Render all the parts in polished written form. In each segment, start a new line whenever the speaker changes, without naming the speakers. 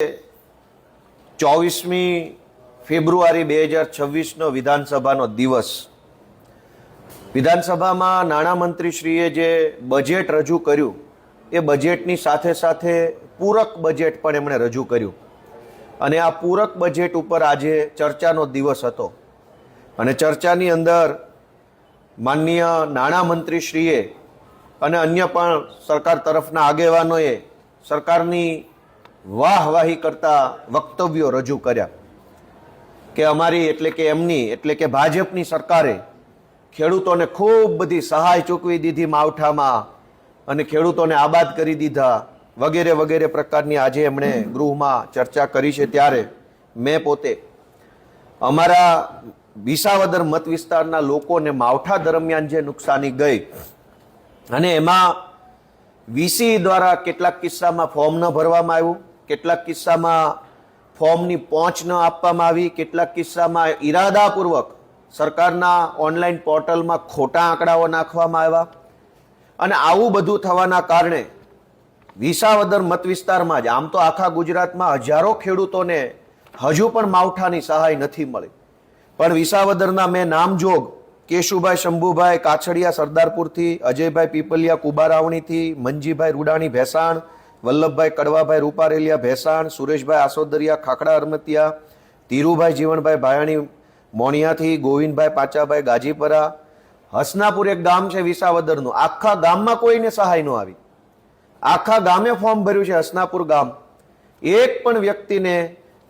24મી ફેબ્રુઆરી 2026નો વિધાનસભાનો દિવસ. વિધાનસભામાં નાણામંત્રીશ્રીએ જે બજેટ રજૂ કર્યું એ બજેટની સાથે સાથે પૂરક બજેટ પણ એમણે રજૂ કર્યું અને આ પૂરક બજેટ ઉપર આજે ચર્ચાનો દિવસ હતો અને ચર્ચાની અંદર માનનીય નાણામંત્રીશ્રીએ અને અન્ય પણ સરકાર તરફના આગેવાનોએ સરકારની વાહવાહી કરતા વક્તવ્યો રજૂ કર્યા કે અમારી એટલે કે ભાજપની સરકારે ખેડૂતોને ખૂબ બધી સહાય ચૂકવી દીધી માવઠામાં અને ખેડૂતોને આબાદ કરી દીધા વગેરે વગેરે પ્રકારની આજે એમણે ગૃહમાં ચર્ચા કરી છે. ત્યારે મેં પોતે અમારા વિસાવદર મત વિસ્તારના લોકોને માવઠા દરમિયાન જે નુકસાની ગઈ અને એમાં વીસી દ્વારા કેટલાક કિસ્સામાં ફોર્મ ન ભરવામાં આવ્યું, કેટલાક કિસ્સામાં ફોર્મની પહોંચ ન આપવામાં આવી, કેટલાક કિસ્સામાં ઈરાદાપૂર્વક સરકારના ઓનલાઈન પોર્ટલમાં ખોટા આંકડાઓ નાખવામાં આવ્યા અને આવું બધું થવાના કારણે વિસાવદર મત વિસ્તારમાં જ આમ તો આખા ગુજરાતમાં હજારો ખેડૂતોને હજુ પણ માવઠાની સહાય નથી મળી, પણ વિસાવદરના મેં નામજોગ કેશુભાઈ શંભુભાઈ કાછડિયા સરદારપુરથી, અજયભાઈ પીપલિયા કુબારાવણીથી, મંજીભાઈ રૂડાણી ભેસાણ, વલ્લભભાઈ કડવાભાઈ રૂપારેલિયા ભેસાણ, સુરેશભાઈ આસોદરિયા ખાખડા અરમતિયા, ધીરુભાઈ જીવણભાઈ ભાયાણી મોણિયાથી, ગોવિંદભાઈ પાચાભાઈ ગાજીપરા, હસનાપુર એક ગામ છે વિસાવદરનું, આખા ગામમાં કોઈને સહાય ન આવી. આખા ગામે ફોર્મ ભર્યું છે હસનાપુર ગામ, એક પણ વ્યક્તિને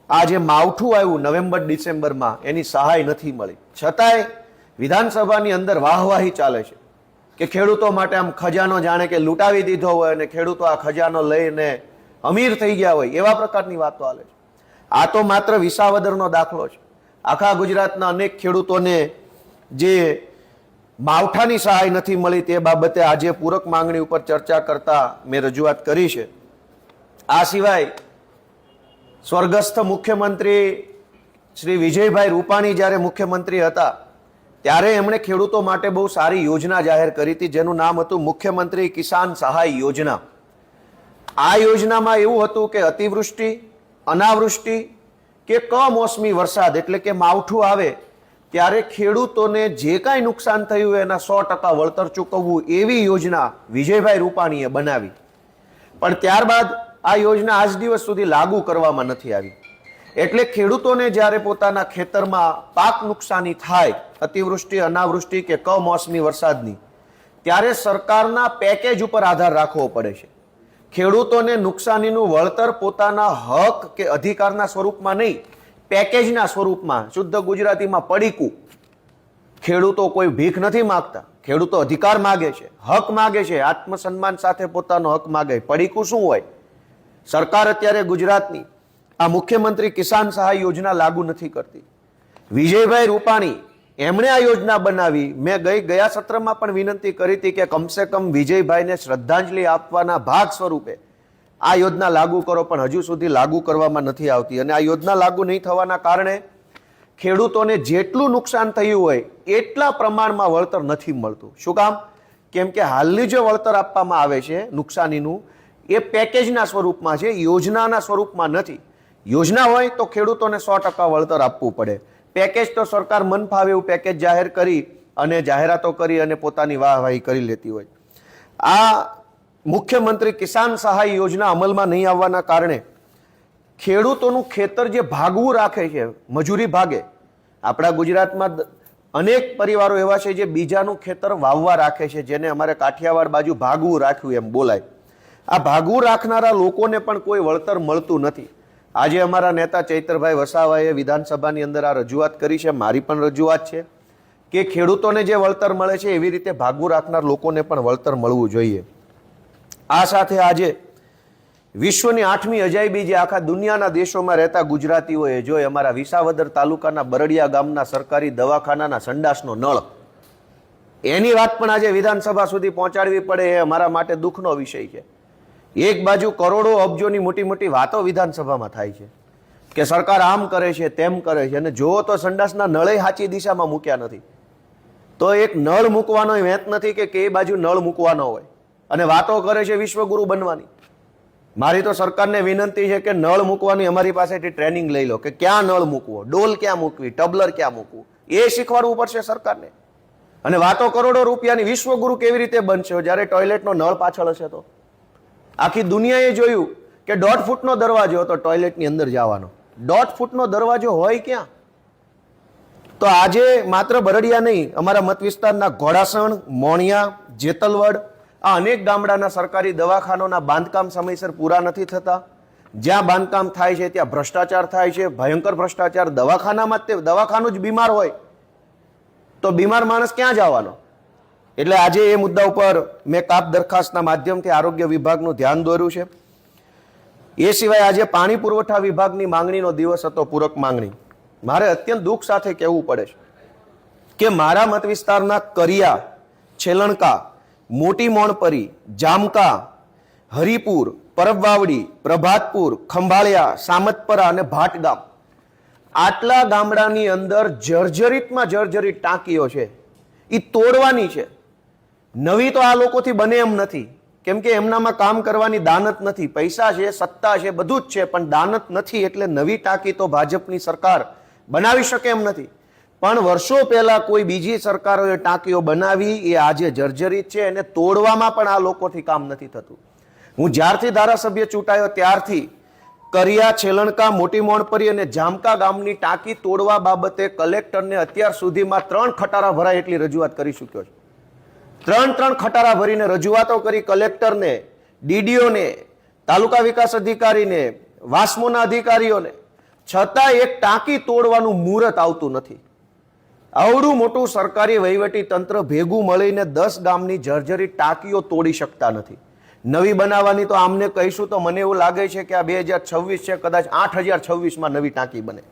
આ જે માવઠું આવ્યું નવેમ્બર ડિસેમ્બરમાં એની સહાય નથી મળી. છતાંય વિધાનસભાની અંદર વાહવાહી ચાલે છે કે ખેડૂતો માટે આમ ખજાનો જાણે કે લૂંટાવી દીધો હોય અને ખેડૂતો આ ખજાનો લઈને અમીર થઈ ગયા હોય એવા પ્રકારની વાતો ચાલે છે. આ તો માત્ર વિસાવદરનો દાખલો છે. આખા ગુજરાતના અનેક ખેડૂતોને જે માવઠાની સહાય નથી મળી તે બાબતે આજે પૂરક માંગણી ઉપર ચર્ચા કરતા મેં રજૂઆત કરી છે. આ સિવાય સ્વર્ગસ્થ મુખ્યમંત્રી શ્રી વિજયભાઈ રૂપાણી જ્યારે મુખ્યમંત્રી હતા ત્યારે એમણે ખેડૂતો માટે બહુ સારી યોજના જાહેર કરી હતી જેનું નામ હતું મુખ્યમંત્રી કિસાન સહાય યોજના. આ યોજનામાં એવું હતું કે અતિવૃષ્ટિ, અનાવૃષ્ટિ કે કમોસમી વરસાદ એટલે કે માવઠું આવે ત્યારે ખેડૂતોને જે કાંઈ નુકસાન થયું એના 100% વળતર ચૂકવવું એવી યોજના વિજયભાઈ રૂપાણીએ બનાવી. પણ ત્યારબાદ આ યોજના આજ દિવસ સુધી લાગુ કરવામાં નથી આવી. એટલે ખેડૂતોને જ્યારે પોતાના ખેતરમાં પાક નુકસાની થાય અતિવૃષ્ટિ, અનાવૃષ્ટિ કે કમોસમી વરસાદની, ત્યારે સરકારના પેકેજ ઉપર આધાર રાખવો પડે છે. ખેડૂતોને નુકસાનીનું વળતર પોતાના હક કે અધિકારના સ્વરૂપમાં નહીં, પેકેજના સ્વરૂપમાં, શુદ્ધ ગુજરાતીમાં પડીકું. ખેડૂતો કોઈ ભીખ નથી માગતા, ખેડૂતો અધિકાર માગે છે, હક માગે છે, આત્મસન્માન સાથે પોતાનો હક માગે. પડીકું શું હોય? સરકાર અત્યારે ગુજરાતની આ મુખ્યમંત્રી કિસાન સહાય યોજના લાગુ નથી કરતી. વિજયભાઈ રૂપાણી એમણે આ યોજના બનાવી. મેં ગયા સત્રમાં પણ વિનંતી કરી હતી કે કમસે કમ વિજયભાઈને શ્રદ્ધાંજલિ આપવાના ભાગ સ્વરૂપે આ યોજના લાગુ કરો, પણ હજુ સુધી લાગુ કરવામાં નથી આવતી અને આ યોજના લાગુ નહીં થવાના કારણે ખેડૂતોને જેટલું નુકસાન થયું હોય એટલા પ્રમાણમાં વળતર નથી મળતું. શું કામ? કેમ કે હાલની જે વળતર આપવામાં આવે છે નુકસાનીનું એ પેકેજના સ્વરૂપમાં છે, યોજનાના સ્વરૂપમાં નથી. યોજના હોય તો ખેડૂતોને 100% વળતર આપવું પડે. પેકેજ તો સરકાર મન ફાવે એવું પેકેજ જાહેર કરી અને જાહેરાતો કરી અને પોતાની વાહવાહી કરી લેતી હોય. આ મુખ્યમંત્રી કિસાન સહાય યોજના અમલમાં નહીં આવવાના કારણે ખેડૂતોનું ખેતર જે ભાગવું રાખે છે, મજૂરી ભાગે. આપણા ગુજરાતમાં અનેક પરિવારો એવા છે જે બીજાનું ખેતર વાવવા રાખે છે, જેને અમારે કાઠિયાવાડ બાજુ ભાગવું રાખ્યું એમ બોલાય. આ ભાગવું રાખનારા લોકોને પણ કોઈ વળતર મળતું નથી. આજે અમારા નેતા ચૈતરભાઈ વસાવાએ વિધાનસભાની અંદર આ રજૂઆત કરી છે, મારી પણ રજૂઆત છે કે ખેડૂતોને જે વળતર મળે છે એવી રીતે ભાગવું રાખનાર લોકોને પણ વળતર મળવું જોઈએ. આ સાથે આજે વિશ્વની 8મી અજાયબી જે આખા દુનિયાના દેશોમાં રહેતા ગુજરાતીઓએ જોઈ, અમારા વિસાવદર તાલુકાના બરડિયા ગામના સરકારી દવાખાનાના સંડાસનો નળ, એની વાત પણ આજે વિધાનસભા સુધી પહોંચાડવી પડે એ અમારા માટે દુઃખનો વિષય છે. એક બાજુ કરોડો અબજોની મોટી મોટી વાતો વિધાનસભામાં થાય છે કે સરકાર આમ કરે છે, તેમ કરે છે, અને જુઓ તો સંડાસના નળે સાચી દિશામાં મૂક્યા નથી. તો એક નળ મૂકવાનો વેત નથી કે કઈ બાજુ નળ મૂકવાનો હોય, અને વાતો કરે છે વિશ્વગુરુ બનવાની. મારી તો સરકારને વિનંતી છે કે નળ મૂકવાની અમારી પાસેથી ટ્રેનિંગ લઈ લો કે ક્યાં નળ મૂકવો, ડોલ ક્યાં મૂકવી, ટબલર ક્યાં મૂકવું, એ શીખવાડવું પડશે સરકારને. અને વાતો કરોડો રૂપિયાની, વિશ્વગુરુ કેવી રીતે બનશે જ્યારે ટોયલેટનો નળ પાછળ હશે? તો આખી દુનિયાએ જોયું કે 1.5 ફૂટનો દરવાજો હતો ટોયલેટની અંદર જવાનો, 1.5 ફૂટનો દરવાજો હોય ક્યાં? તો આજે માત્ર બરડિયા નહીં, અમારા મત વિસ્તારના ઘોડાસણ, મોણિયા, જેતલવડ, આ અનેક ગામડાના સરકારી દવાખાનાના બાંધકામ સમયસર પૂરા નથી થતા. જ્યાં બાંધકામ થાય છે ત્યાં ભ્રષ્ટાચાર થાય છે, ભયંકર ભ્રષ્ટાચાર. દવાખાનામાં તે દવાખાનું જ બીમાર હોય તો બીમાર માણસ ક્યાં જવાનો? એટલે આજે એ મુદ્દા ઉપર મેં કાપ દરખાસ્તના માધ્યમથી આરોગ્ય વિભાગનું ધ્યાન દોર્યું છે. એ સિવાય આજે પાણી પુરવઠા વિભાગની માંગણીનો દિવસ હતો, પૂરક માંગણી. મારે અત્યંત દુઃખ સાથે કહેવું પડે છે કે મારા મત વિસ્તારના કરિયા, છેલણકા, મોટી મોણપરી, જામકા, હરિપુર, પરબવાવડી, પ્રભાતપુર, ખંભાળિયા, સામતપરા અને ભાટગામ, આટલા ગામડાની અંદર જર્જરિતમાં જર્જરિત ટાંકીઓ છે, એ તોડવાની છે. નવી તો આ લોકોથી બને એમ નથી, કેમ કે એમનામાં કામ કરવાની દાનત નથી. પૈસા છે, સત્તા છે, બધું જ છે, પણ દાનત નથી. એટલે નવી ટાંકી તો ભાજપની સરકાર બનાવી શકે એમ નથી. પણ વર્ષો પહેલા કોઈ બીજી સરકારોએ ટાંકીઓ બનાવી, એ આજે જર્જરિત છે, અને તોડવામાં પણ આ લોકોથી કામ નથી થતું. હું જ્યારથી ધારાસભ્ય ચૂંટાયો ત્યારથી કરિયા, છેલણકા, મોટી મોણપરી અને જામકા ગામની ટાંકી તોડવા બાબતે કલેક્ટરને અત્યાર સુધીમાં 3 ખટારા ભરાય એટલી રજૂઆત કરી ચૂક્યો છે. 3 ખટારા ભરીને રજૂઆતો કરી કલેક્ટરને, ડીડીઓને, તાલુકા વિકાસ અધિકારીને, વાસ્મોના અધિકારીઓને, છતાં એક ટાંકી તોડવાનું મુહૂર્ત આવતું નથી. આવડું મોટું સરકારી વહીવટી તંત્ર ભેગું મળીને 10 ગામની જર્જરિત ટાંકીઓ તોડી શકતા નથી. નવી બનાવવાની તો આમને કહીશું તો મને એવું લાગે છે કે આ 2026 છે, કદાચ 8026માં નવી ટાંકી બને,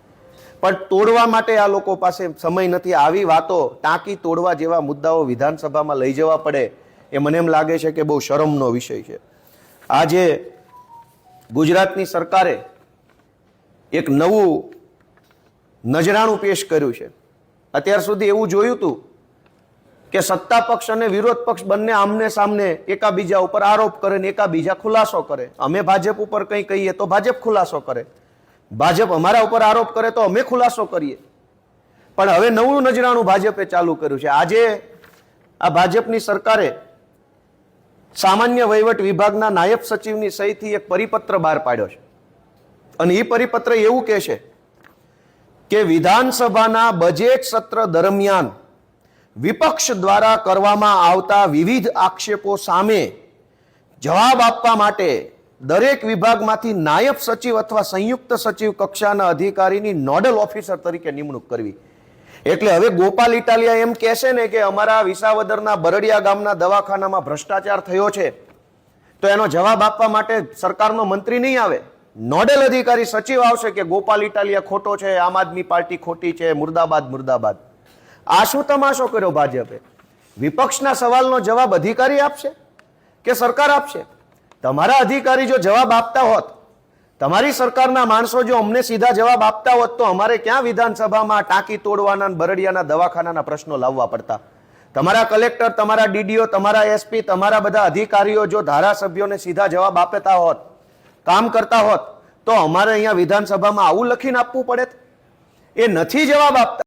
પણ તોડવા માટે આ લોકો પાસે સમય નથી. આવી વાતો, ટાંકી તોડવા જેવા મુદ્દાઓ વિધાનસભામાં લઈ જવા પડે એ મને એમ લાગે છે કે બહુ શરમનો વિષય છે. આજે ગુજરાતની સરકારે એક નવું નજરાણું પેશ કર્યું છે. અત્યાર સુધી એવું જોયું હતું કે સત્તા પક્ષ અને વિરોધ પક્ષ બંને આમને સામને એકાબીજા ઉપર આરોપ કરે ને એકાબીજા ખુલાસો કરે. અમે ભાજપ ઉપર કંઈ કહીએ તો ભાજપ ખુલાસો કરે, ભાજપ અમારા ઉપર આરોપ કરે તો અમે ખુલાસો કરીએ. પણ હવે નવું નજરાણું ભાજપે ચાલુ કર્યું છે. આજે આ ભાજપની સરકારે સામાન્ય વહીવટ વિભાગના નાયબ સચિવની સહીથી એક પરિપત્ર બહાર પાડ્યો છે. અને એ પરિપત્ર એવું કહે છે કે વિધાનસભાના બજેટ સત્ર દરમિયાન વિપક્ષ દ્વારા કરવામાં આવતા વિવિધ આક્ષેપો સામે જવાબ આપવા માટે દરેક વિભાગમાંથી નાયબ સચિવ અથવા સંયુક્ત સચિવ કક્ષાના અધિકારીની નોડલ ઓફિસર તરીકે નિમણૂક કરવી. એટલે હવે ગોપાલ ઇટાલિયા એમ કહેશે ને કે અમારા વિસાવદરના બરડિયા ગામના દવાખાનામાં ભ્રષ્ટાચાર થયો છે, તો એનો જવાબ આપવા માટે સરકારનો મંત્રી નહીં આવે, નોડલ અધિકારી સચિવ આવશે કે ગોપાલ ઇટાલિયા ખોટો છે, આમ આદમી પાર્ટી ખોટી છે, મુર્દાબાદ મુર્દાબાદ. આ શું તમાશો કર્યો ભાજપે? વિપક્ષના સવાલનો જવાબ અધિકારી આપશે કે સરકાર આપશે? તમારા અધિકારી જો જવાબ આપતા હોત, તમારી સરકારના માણસો જો અમને સીધા જવાબ આપતા હોત, તો અમારે ક્યાં વિધાનસભામાં ટાંકી તોડવાના, બરડિયાના દવાખાનાના પ્રશ્નો લાવવા પડતા? તમારા કલેક્ટર, તમારા ડીડીઓ, તમારા એસપી, તમારા બધા અધિકારીઓ જો ધારાસભ્યોને સીધા જવાબ આપતા હોત, કામ કરતા હોત, તો અમારે અહીંયા વિધાનસભામાં આવું લખીને આપવું પડે. એ નથી જવાબ આપતા.